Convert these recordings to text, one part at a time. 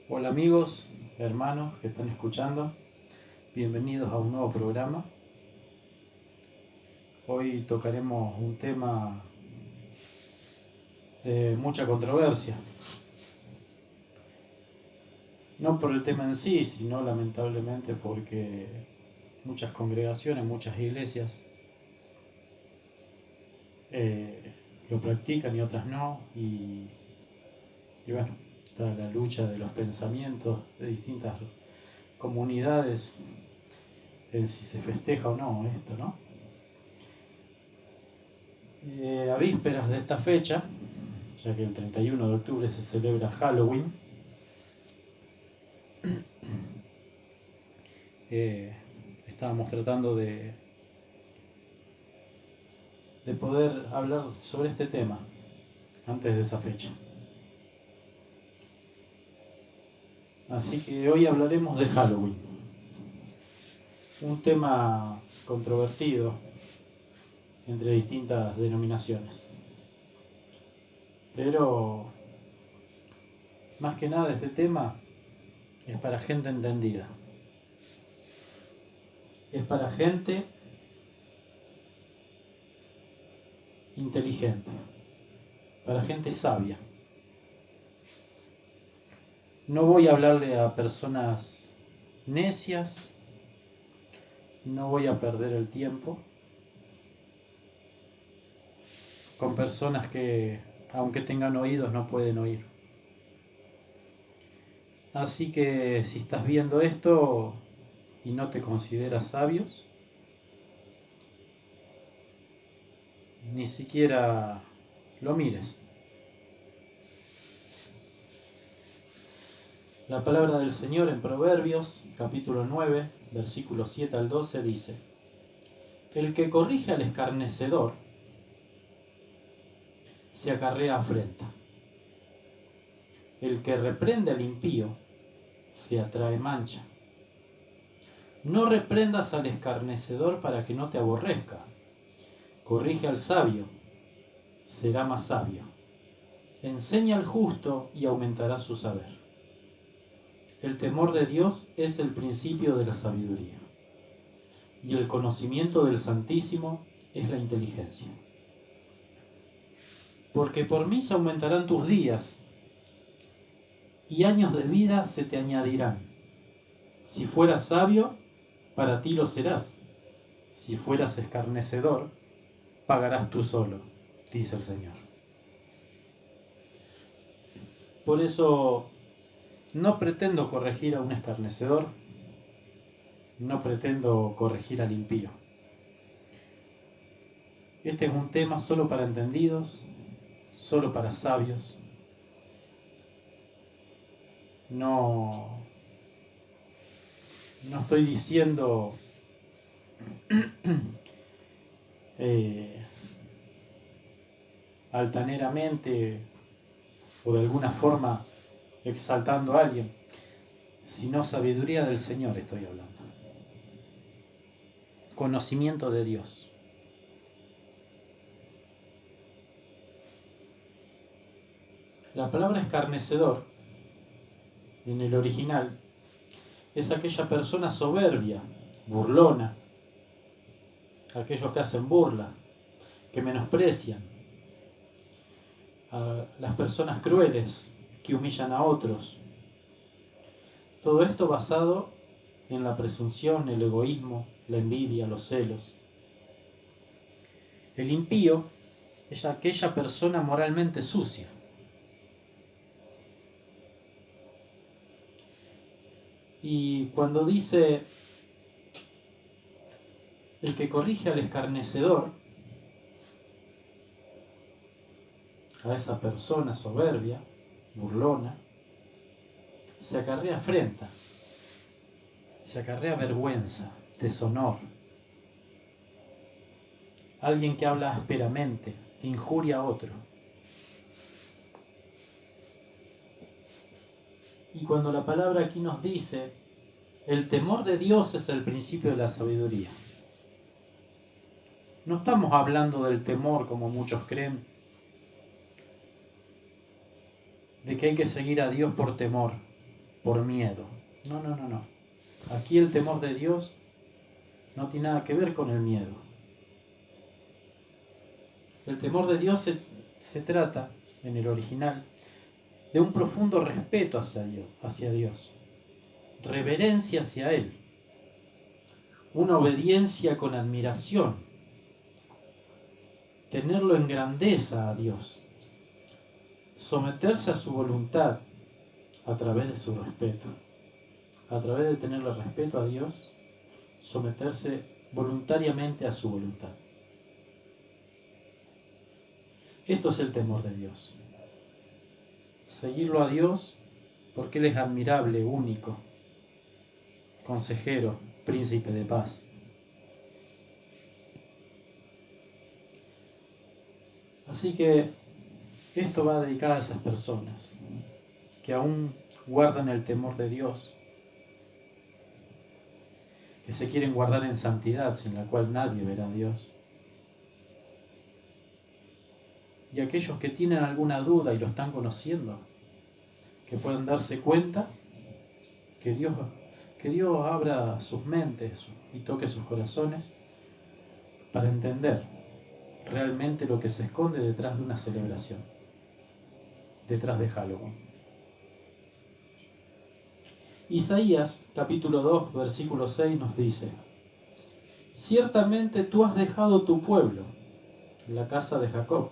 Hola amigos, hermanos que están escuchando, bienvenidos a un nuevo programa. Hoy tocaremos un tema de mucha controversia, no por el tema en sí, sino lamentablemente porque muchas congregaciones, muchas iglesias lo practican y otras no, y bueno, está la lucha de los pensamientos de distintas comunidades en si se festeja o no esto, ¿no? A vísperas de esta fecha, ya que el 31 de octubre se celebra Halloween, estábamos tratando de poder hablar sobre este tema antes de esa fecha. Así que hoy hablaremos de Halloween, un tema controvertido entre distintas denominaciones. Pero más que nada este tema es para gente entendida. Es para gente inteligente, para gente sabia. No voy a hablarle a personas necias, no voy a perder el tiempo con personas que, aunque tengan oídos, no pueden oír. Así que si estás viendo esto y no te consideras sabios, ni siquiera lo mires. La palabra del Señor en Proverbios, capítulo 9, versículos 7 al 12 dice: El que corrige al escarnecedor se acarrea afrenta. El que reprende al impío se atrae mancha. No reprendas al escarnecedor para que no te aborrezca. Corrige al sabio, será más sabio. Enseña al justo y aumentará su saber. El temor de Dios es el principio de la sabiduría, y el conocimiento del Santísimo es la inteligencia. Porque por mí se aumentarán tus días, y años de vida se te añadirán. Si fueras sabio, para ti lo serás. Si fueras escarnecedor, pagarás tú solo, dice el Señor. Por eso no pretendo corregir a un escarnecedor, no pretendo corregir al impío. Este es un tema solo para entendidos, solo para sabios. No estoy diciendo altaneramente o de alguna forma exaltando a alguien, sino sabiduría del Señor estoy hablando. Conocimiento de Dios. La palabra escarnecedor, en el original, es aquella persona soberbia, burlona, aquellos que hacen burla, que menosprecian, a las personas crueles, que humillan a otros. Todo esto basado en la presunción, el egoísmo, la envidia, los celos. El impío es aquella persona moralmente sucia. Y cuando dice el que corrige al escarnecedor, a esa persona soberbia, burlona, se acarrea afrenta, se acarrea vergüenza, deshonor. Alguien que habla ásperamente, que injuria a otro. Y cuando la palabra aquí nos dice, el temor de Dios es el principio de la sabiduría. No estamos hablando del temor como muchos creen, de que hay que seguir a Dios por temor. por miedo. No, no, no, no. Aquí el temor de Dios no tiene nada que ver con el miedo. El temor de Dios se trata, en el original, de un profundo respeto hacia Dios, reverencia hacia Él, una obediencia con admiración, tenerlo en grandeza a Dios, someterse a su voluntad a través de su respeto, a través de tenerle respeto a Dios, someterse voluntariamente a su voluntad. Esto es el temor de Dios. Seguirlo a Dios porque Él es admirable, único, consejero, príncipe de paz. Así que esto va dedicado a esas personas que aún guardan el temor de Dios, que se quieren guardar en santidad, sin la cual nadie verá a Dios. Y aquellos que tienen alguna duda y lo están conociendo, que puedan darse cuenta que Dios abra sus mentes y toque sus corazones para entender realmente lo que se esconde detrás de una celebración, detrás de Halloween. Isaías capítulo 2 versículo 6 nos dice: ciertamente tú has dejado tu pueblo, la casa de Jacob,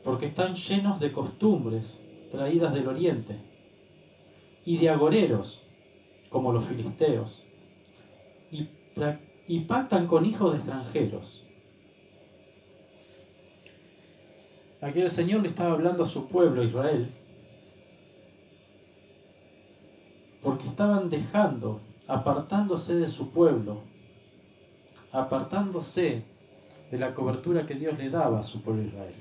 porque están llenos de costumbres traídas del oriente y de agoreros como los filisteos, y pactan con hijos de extranjeros. Aquí el Señor le estaba hablando a su pueblo, Israel, porque estaban dejando, apartándose de su pueblo, apartándose de la cobertura que Dios le daba a su pueblo Israel,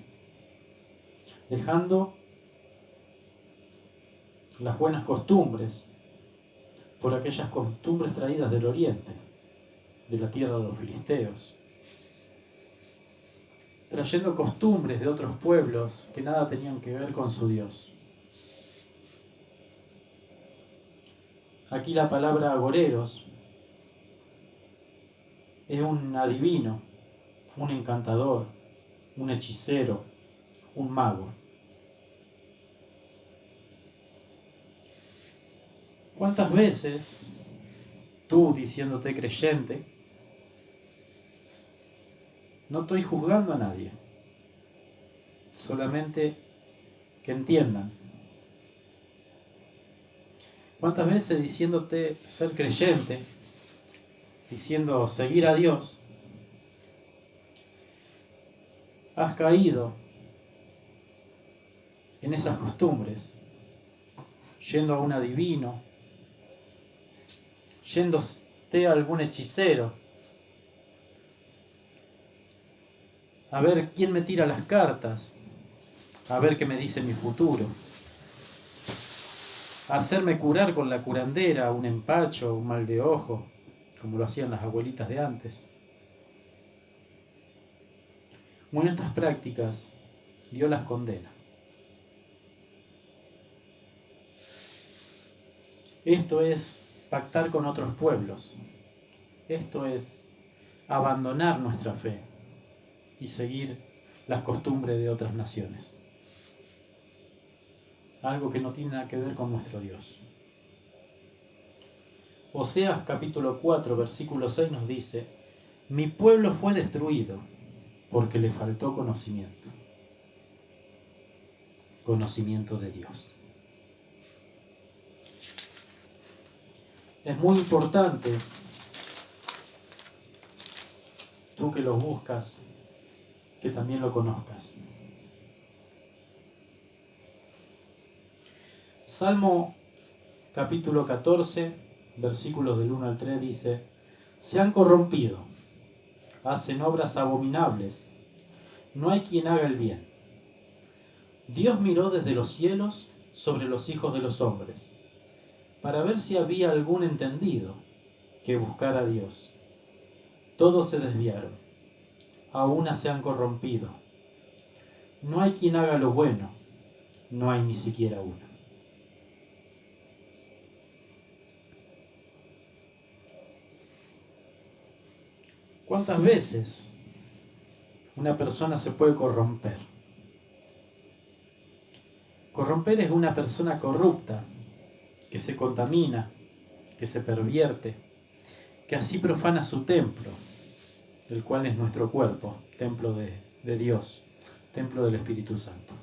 dejando las buenas costumbres por aquellas costumbres traídas del oriente, de la tierra de los filisteos, trayendo costumbres de otros pueblos que nada tenían que ver con su Dios. Aquí la palabra agoreros es un adivino, un encantador, un hechicero, un mago. ¿Cuántas veces tú, diciéndote creyente, no estoy juzgando a nadie, solamente que entiendan? ¿Cuántas veces diciéndote ser creyente, diciendo seguir a Dios, has caído en esas costumbres, yendo a un adivino, yéndote a algún hechicero, a ver quién me tira las cartas, a ver qué me dice mi futuro, a hacerme curar con la curandera, un empacho, un mal de ojo, como lo hacían las abuelitas de antes? Bueno, estas prácticas Dios las condena. Esto es pactar con otros pueblos. Esto es abandonar nuestra fe y seguir las costumbres de otras naciones. Algo que no tiene nada que ver con nuestro Dios. Oseas capítulo 4, versículo 6 nos dice: mi pueblo fue destruido porque le faltó conocimiento. Conocimiento de Dios. Es muy importante, tú que lo buscas, que también lo conozcas. Salmo capítulo 14, versículos del 1 al 3 dice: se han corrompido, hacen obras abominables, no hay quien haga el bien. Dios miró desde los cielos sobre los hijos de los hombres, para ver si había algún entendido que buscara a Dios. Todos se desviaron, a una se han corrompido. No hay quien haga lo bueno, no hay ni siquiera uno. ¿Cuántas veces una persona se puede corromper? Corromper es una persona corrupta, que se contamina, que se pervierte, que así profana su templo, el cual es nuestro cuerpo, templo de Dios, templo del Espíritu Santo.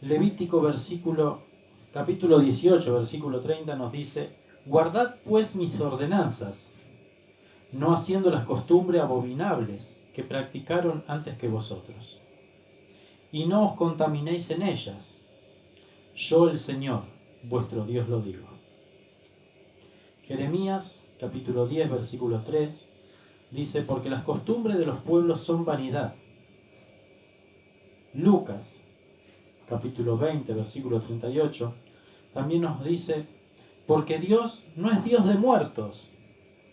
Levítico capítulo 18, versículo 30 nos dice: guardad pues mis ordenanzas, no haciendo las costumbres abominables que practicaron antes que vosotros, y no os contaminéis en ellas. Yo el Señor, vuestro Dios, lo digo. Jeremías, capítulo 10, versículo 3, dice: porque las costumbres de los pueblos son vanidad. Lucas, capítulo 20, versículo 38, también nos dice: porque Dios no es Dios de muertos,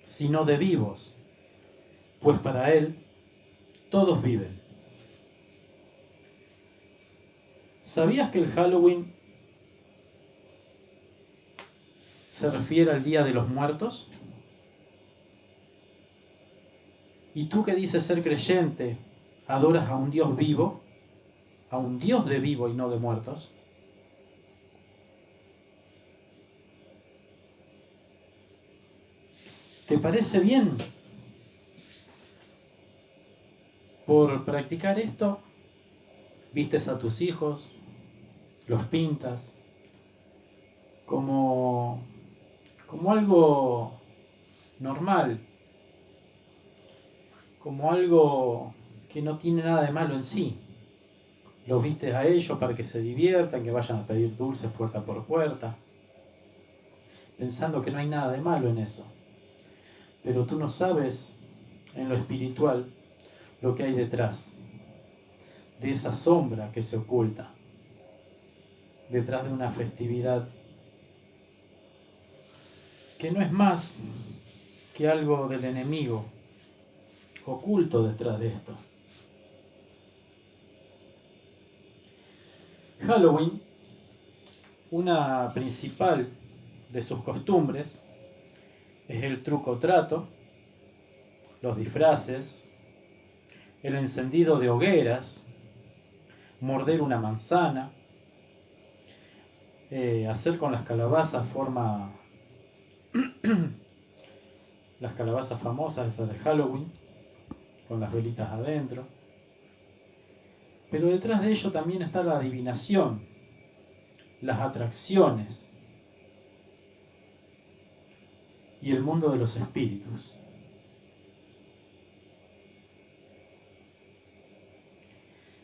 sino de vivos, pues para Él todos viven. ¿Sabías que el Halloween se refiere al Día de los Muertos? ¿Y tú que dices ser creyente, adoras a un Dios vivo, a un Dios de vivo y no de muertos? ¿Te parece bien por practicar esto? Vistes a tus hijos, los pintas como algo normal, como algo que no tiene nada de malo en sí. Los vistes a ellos para que se diviertan, que vayan a pedir dulces puerta por puerta, pensando que no hay nada de malo en eso. Pero tú no sabes en lo espiritual lo que hay detrás de esa sombra que se oculta, detrás de una festividad que no es más que algo del enemigo oculto detrás de esto. Halloween, una principal de sus costumbres, es el truco trato, los disfraces, el encendido de hogueras, morder una manzana, hacer con las calabazas las calabazas famosas, esas de Halloween, con las velitas adentro. Pero detrás de ello también está la adivinación, las atracciones y el mundo de los espíritus.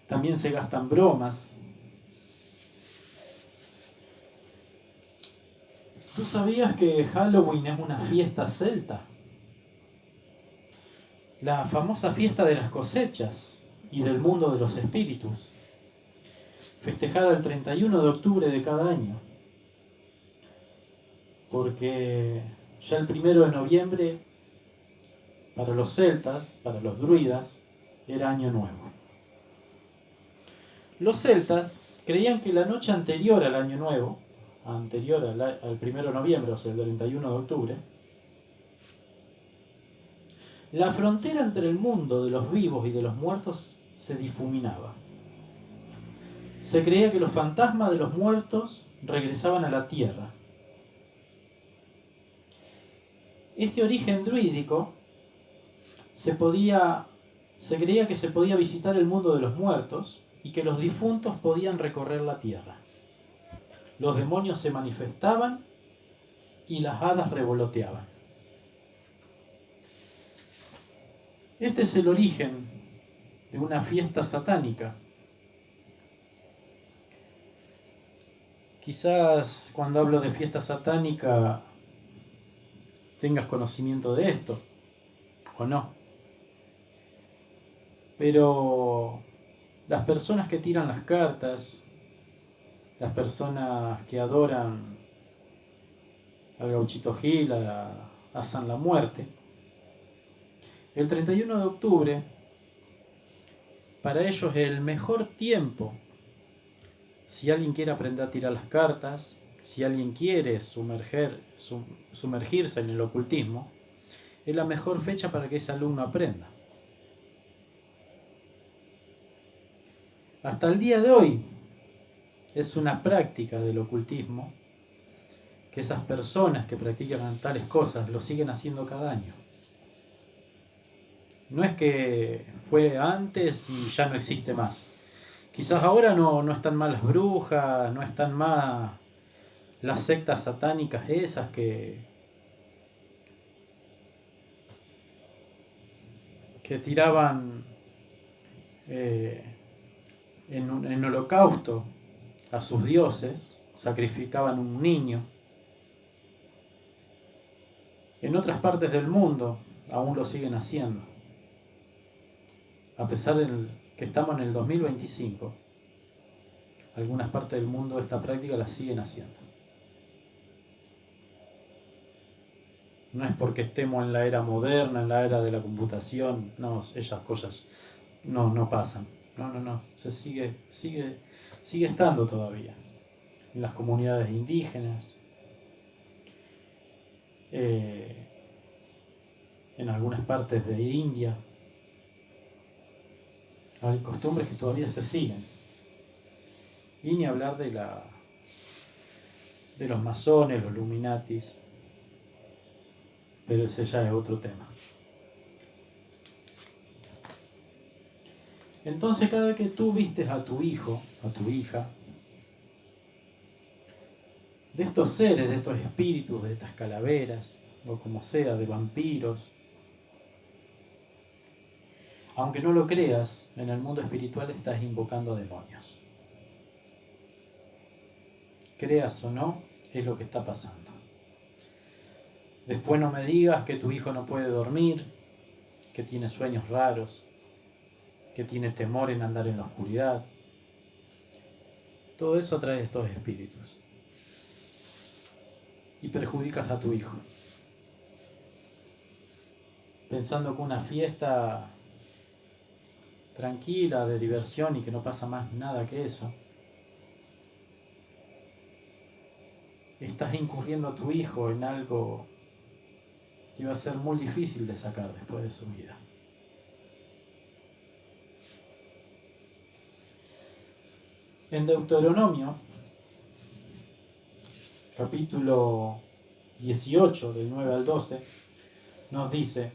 También se gastan bromas. ¿Tú sabías que Halloween es una fiesta celta? La famosa fiesta de las cosechas y del mundo de los espíritus, festejada el 31 de octubre de cada año, porque ya el 1 de noviembre para los celtas, para los druidas, era año nuevo. Los celtas creían que la noche anterior al año nuevo, anterior al 1 de noviembre, o sea, el 31 de octubre, la frontera entre el mundo de los vivos y de los muertos se difuminaba. Se creía que los fantasmas de los muertos regresaban a la tierra. Este origen druídico se creía que se podía visitar el mundo de los muertos y que los difuntos podían recorrer la tierra. Los demonios se manifestaban y las hadas revoloteaban. Este es el origen de una fiesta satánica. Quizás cuando hablo de fiesta satánica tengas conocimiento de esto, o no. Pero las personas que tiran las cartas, las personas que adoran al Gauchito Gil, a San la Muerte, el 31 de octubre, para ellos es el mejor tiempo. Si alguien quiere aprender a tirar las cartas, si alguien quiere sumergirse en el ocultismo, es la mejor fecha para que ese alumno aprenda. Hasta el día de hoy es una práctica del ocultismo que esas personas que practican tales cosas lo siguen haciendo cada año. No es que fue antes y ya no existe más. Quizás ahora no están más las brujas, no están más las sectas satánicas esas que tiraban en holocausto a sus dioses, sacrificaban un niño. En otras partes del mundo aún lo siguen haciendo. A pesar de que estamos en el 2025, algunas partes del mundo esta práctica la siguen haciendo. No es porque estemos en la era moderna, en la era de la computación, no, esas cosas no pasan. No, se sigue estando todavía en las comunidades indígenas, en algunas partes de India. Hay costumbres que todavía se siguen. Y ni hablar de los masones, los Illuminatis, pero ese ya es otro tema. Entonces cada vez que tú vistes a tu hijo, a tu hija, de estos seres, de estos espíritus, de estas calaveras, o como sea, de vampiros, aunque no lo creas, en el mundo espiritual estás invocando a demonios. Creas o no, es lo que está pasando. Después no me digas que tu hijo no puede dormir, que tiene sueños raros, que tiene temor en andar en la oscuridad. Todo eso atrae estos espíritus. Y perjudicas a tu hijo. Pensando que una fiesta tranquila, de diversión y que no pasa más nada que eso, estás incurriendo a tu hijo en algo que va a ser muy difícil de sacar después de su vida. En Deuteronomio, capítulo 18, del 9 al 12, nos dice: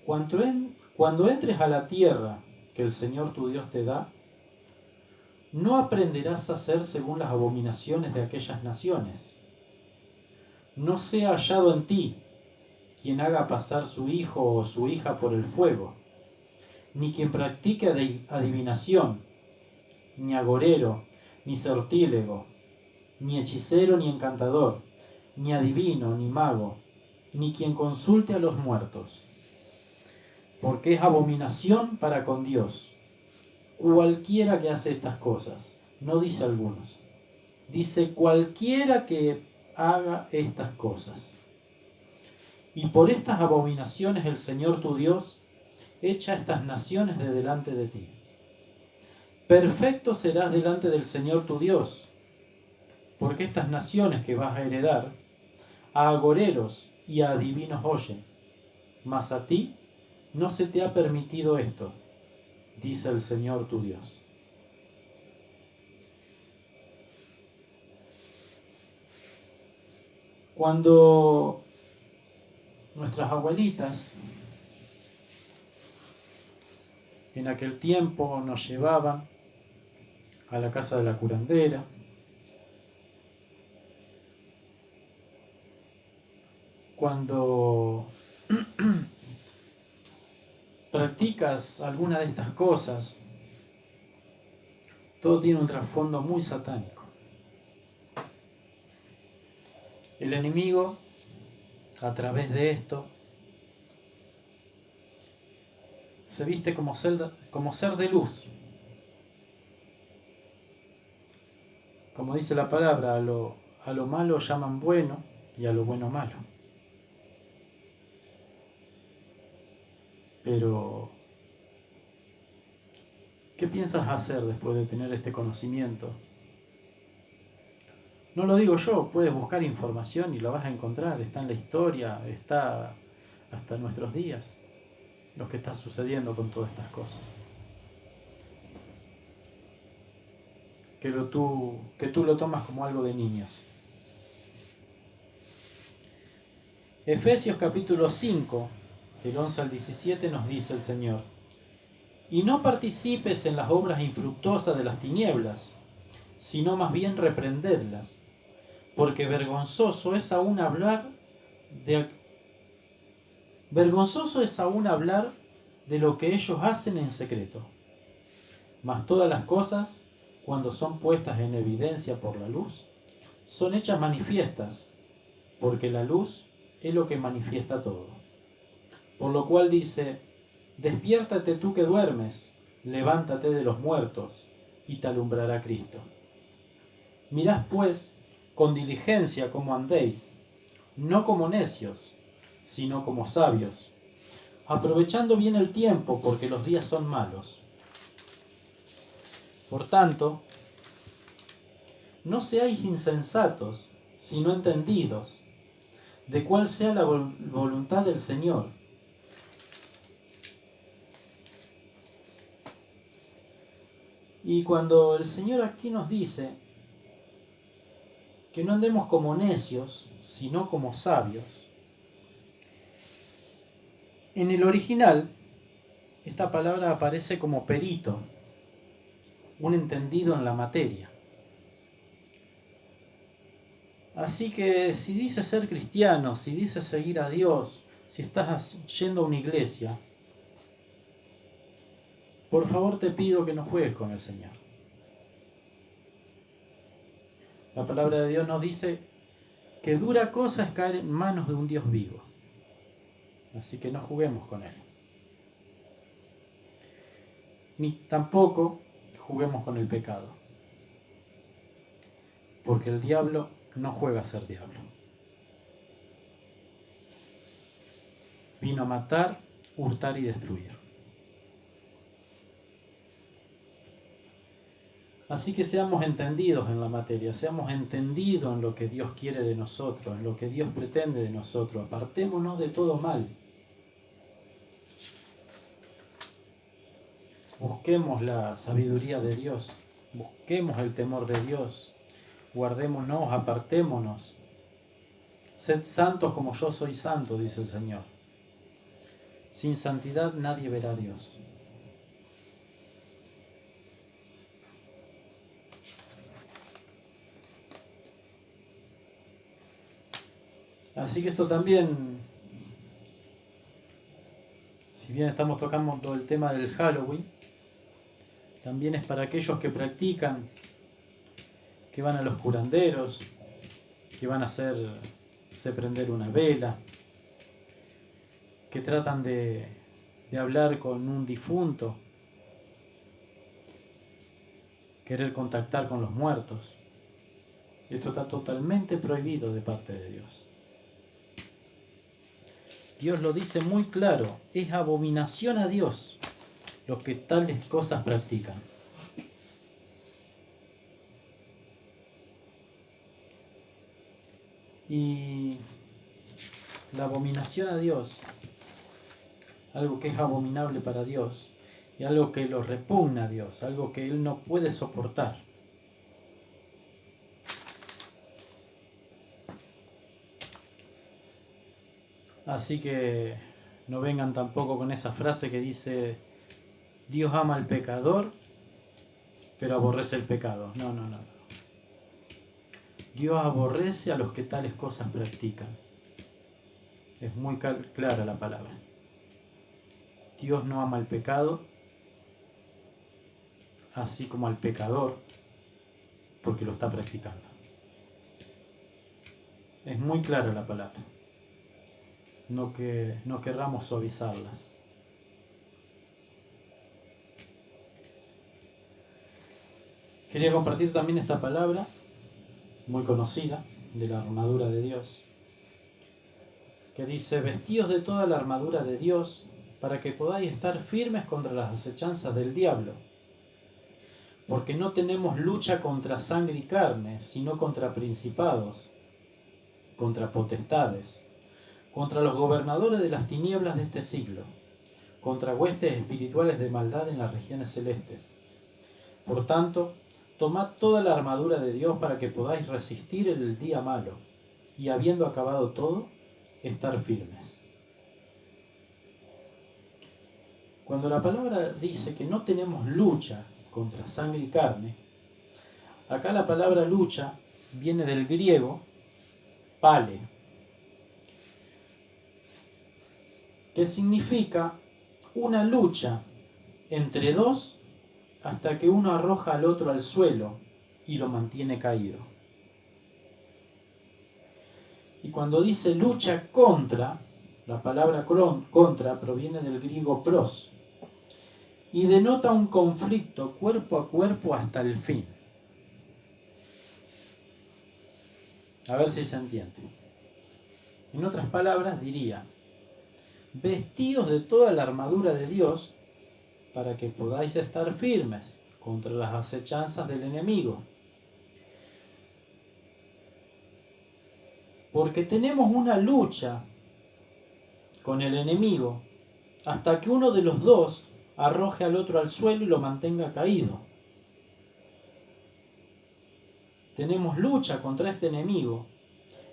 cuando entres a la tierra que el Señor tu Dios te da, no aprenderás a hacer según las abominaciones de aquellas naciones. No sea hallado en ti quien haga pasar su hijo o su hija por el fuego, ni quien practique adivinación, ni agorero, ni sortílego, ni hechicero, ni encantador, ni adivino, ni mago, ni quien consulte a los muertos, porque es abominación para con Dios. Cualquiera que hace estas cosas, no dice algunos, dice cualquiera que haga estas cosas. Y por estas abominaciones el Señor tu Dios echa estas naciones de delante de ti. Perfecto serás delante del Señor tu Dios, porque estas naciones que vas a heredar, a agoreros y a adivinos oyen, mas a ti no se te ha permitido esto, dice el Señor tu Dios. Cuando nuestras abuelitas en aquel tiempo nos llevaban a la casa de la curandera, cuando practicas alguna de estas cosas, todo tiene un trasfondo muy satánico. El enemigo, a través de esto, se viste como ser de luz. Como dice la palabra, a lo malo llaman bueno y a lo bueno malo. Pero, ¿qué piensas hacer después de tener este conocimiento? No lo digo yo, puedes buscar información y lo vas a encontrar, está en la historia, está hasta nuestros días, lo que está sucediendo con todas estas cosas. Que tú lo tomas como algo de niños. Efesios capítulo 5, del 11 al 17 nos dice el Señor: y no participes en las obras infructuosas de las tinieblas, sino más bien reprendedlas, porque vergonzoso es aún hablar de lo que ellos hacen en secreto. Mas todas las cosas, cuando son puestas en evidencia por la luz, son hechas manifiestas, porque la luz es lo que manifiesta todo. Por lo cual dice: despiértate tú que duermes, levántate de los muertos, y te alumbrará Cristo. Mirad pues con diligencia cómo andéis, no como necios, sino como sabios, aprovechando bien el tiempo, porque los días son malos. Por tanto, no seáis insensatos, sino entendidos, de cuál sea la voluntad del Señor. Y cuando el Señor aquí nos dice que no andemos como necios, sino como sabios, en el original esta palabra aparece como perito, un entendido en la materia. Así que si dices ser cristiano, si dices seguir a Dios, si estás yendo a una iglesia, por favor te pido que no juegues con el Señor. La palabra de Dios nos dice que dura cosa es caer en manos de un Dios vivo. Así que no juguemos con Él. Ni tampoco juguemos con el pecado. Porque el diablo no juega a ser diablo. Vino a matar, hurtar y destruir. Así que seamos entendidos en la materia, seamos entendidos en lo que Dios quiere de nosotros, en lo que Dios pretende de nosotros. Apartémonos de todo mal. Busquemos la sabiduría de Dios, busquemos el temor de Dios, guardémonos, apartémonos. Sed santos como yo soy santo, dice el Señor. Sin santidad nadie verá a Dios. Así que esto también, si bien estamos tocando todo el tema del Halloween, también es para aquellos que practican, que van a los curanderos, que van a hacerse prender una vela, que tratan de hablar con un difunto, querer contactar con los muertos. Esto está totalmente prohibido de parte de Dios. Dios lo dice muy claro, es abominación a Dios los que tales cosas practican. Y la abominación a Dios, algo que es abominable para Dios, y algo que lo repugna a Dios, algo que Él no puede soportar. Así que no vengan tampoco con esa frase que dice: Dios ama al pecador, pero aborrece el pecado. No. Dios aborrece a los que tales cosas practican. Es muy clara la palabra. Dios no ama el pecado, así como al pecador, porque lo está practicando. Es muy clara la palabra. No querramos suavizarlas. Quería compartir también esta palabra, muy conocida, de la armadura de Dios, que dice: vestíos de toda la armadura de Dios, para que podáis estar firmes contra las acechanzas del diablo. Porque no tenemos lucha contra sangre y carne, sino contra principados, contra potestades, contra los gobernadores de las tinieblas de este siglo, contra huestes espirituales de maldad en las regiones celestes. Por tanto, tomad toda la armadura de Dios para que podáis resistir el día malo, y habiendo acabado todo, estar firmes. Cuando la palabra dice que no tenemos lucha contra sangre y carne, acá la palabra lucha viene del griego pale, que significa una lucha entre dos hasta que uno arroja al otro al suelo y lo mantiene caído. Y cuando dice lucha contra, la palabra contra proviene del griego pros y denota un conflicto cuerpo a cuerpo hasta el fin. A ver si se entiende. En otras palabras diría, vestíos de toda la armadura de Dios para que podáis estar firmes contra las acechanzas del enemigo. Porque tenemos una lucha con el enemigo hasta que uno de los dos arroje al otro al suelo y lo mantenga caído. Tenemos lucha contra este enemigo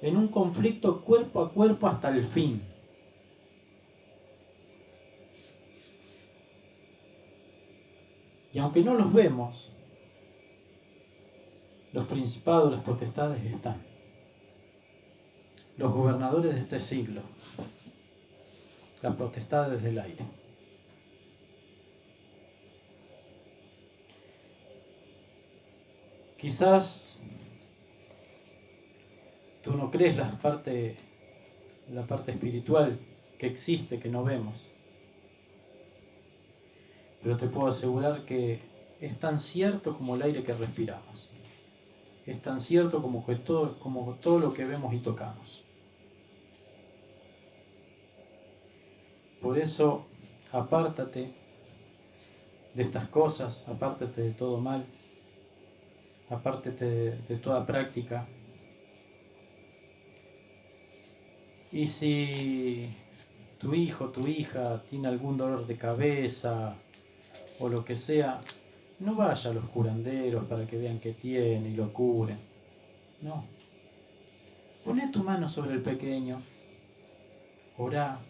en un conflicto cuerpo a cuerpo hasta el fin. Y aunque no los vemos, los principados, las potestades están. Los gobernadores de este siglo, las potestades del aire. Quizás tú no crees la parte espiritual que existe, que no vemos. Pero te puedo asegurar que es tan cierto como el aire que respiramos. Es tan cierto como todo lo que vemos y tocamos. Por eso, apártate de estas cosas, apártate de todo mal, apártate de toda práctica. Y si tu hijo, tu hija tiene algún dolor de cabeza o lo que sea, no vaya a los curanderos para que vean qué tiene y lo curen. No. Poné tu mano sobre el pequeño, orá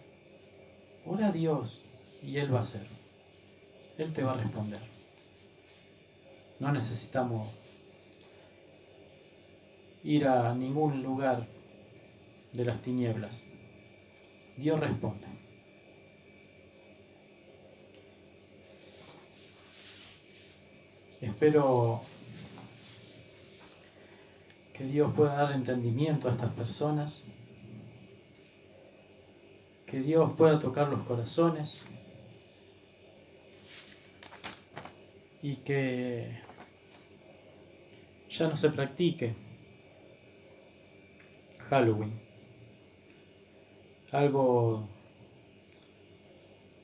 a Dios y Él va a hacer. Él te va a responder. No necesitamos ir a ningún lugar de las tinieblas. Dios responde. Espero que Dios pueda dar entendimiento a estas personas, que Dios pueda tocar los corazones y que ya no se practique Halloween, algo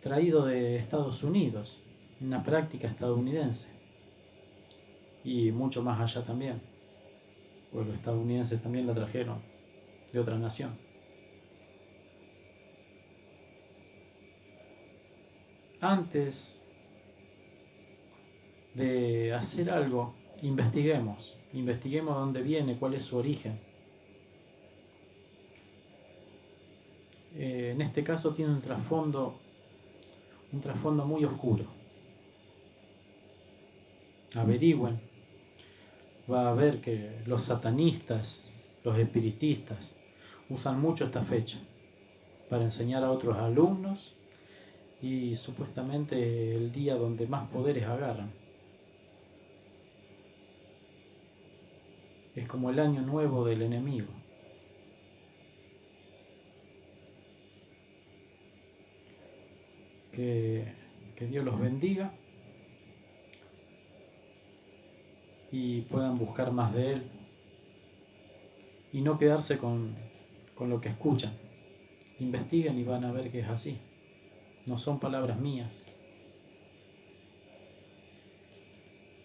traído de Estados Unidos, una práctica estadounidense y mucho más allá también, pues los estadounidenses también la trajeron de otra nación. Antes de hacer algo, investiguemos dónde viene, cuál es su origen. En este caso tiene un trasfondo muy oscuro. Averigüen. Va a ver que los satanistas, los espiritistas, usan mucho esta fecha para enseñar a otros alumnos y supuestamente el día donde más poderes agarran. Es como el año nuevo del enemigo. Que Dios los bendiga y puedan buscar más de Él y no quedarse con lo que escuchan. Investiguen y van a ver que es así. No son palabras mías.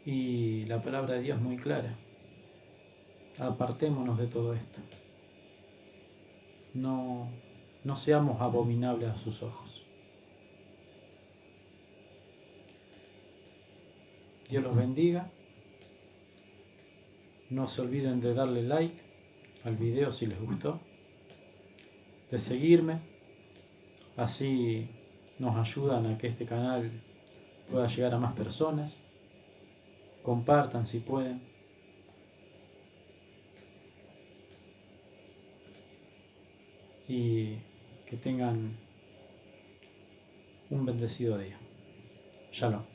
Y la palabra de Dios es muy clara. Apartémonos de todo esto. No seamos abominables a sus ojos. Dios los bendiga. No se olviden de darle like al video si les gustó, de seguirme, así nos ayudan a que este canal pueda llegar a más personas. Compartan si pueden. Y que tengan un bendecido día. Shalom.